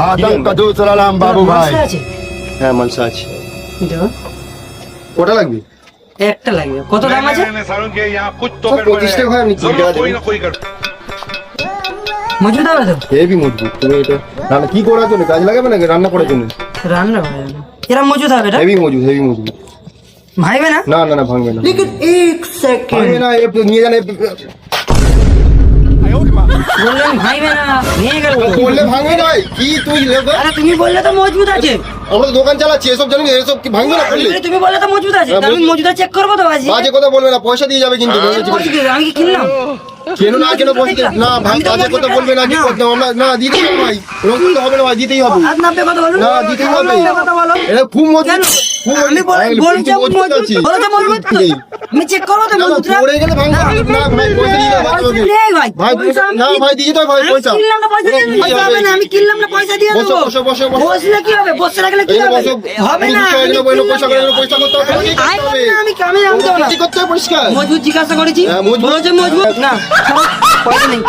আতঙ্ক দূর চলালাম বাবু ভাই। হ্যাঁ মালসা আছে। দাও। কটা লাগবে? একটা লাগবে। কত দাম আছে? 25 টাকা হয়, আমি 3 টাকা দেবো। মজুদ হবে তো? হেভি মজবুত। তুমি এটা রান্না কি করার জন্য কাজ লাগাবে নাকি রান্না করার জন্য? রান্না হবে না। এরা মজুদ হবে এটা? হেভি মজবুত, হেভি মজবুত। ভাইবে না? না না না ভাঙবে না, লেকিন এক সেকেন্ড ভাঙবে না। এ নিয়ে জানে বললেন ভাইবে না, নিয়ে গেল। বললে ভাঙবে না। কি তুই লেগো? আরে তুমি বললে তো মজবুত আছে। আমরা তো দোকান চালাচ্ছি, এসব জানি না, এসব কি ভাঙবে না বললে? আরে তুমি বললে তো মজবুত আছে, তা আমি মজুদা চেক করবো তো বাজি। বাজে কথা বলবে না, পয়সা দিয়ে যাবে কিন্তু। আমি কি কিনলাম? কেন না কেন বলতে না ভাই, বাজে কথা বলবে না। কি করতে হবে? আমরা না দিতেই হবে ভাই, এরকম করতে হবে না ভাই, দিতেই হবে। আর 90 কথা বলো না দিতেই হবে। কথা বলো। এটা খুব মজবুত, কেন? খুব আমি বলছি মজবুত আছে। বলছে মজবুত তো। আমি চেক করবো তো মজবুতটা। পড়ে গেলে ভাঙবে না ভাই, পয়সা দিয়ে দাও বাচ্চাকে। ভাই ভাই না ভাই, দিয়ে দাও ভাই পয়সা। কিনলাম না পয়সা দিয়ে দেবো। পয়সা হবে না, আমি কিনলাম না পয়সা দিয়ে বসো দেবো। বসো বসো বসো। বসলে কি হবে? বসে রাখলে কি এই হবে? বসো। হবে না। পয়সা করে পয়সা করতে হবে। আয় করবে না, আমি জানতে হবে না। কি করতে হবে পরিষ্কার? মজবুত জিজ্ঞাসা করেছি, হ্যাঁ, মজবুত। বলেছে মজবুত না, পয়সা নেই।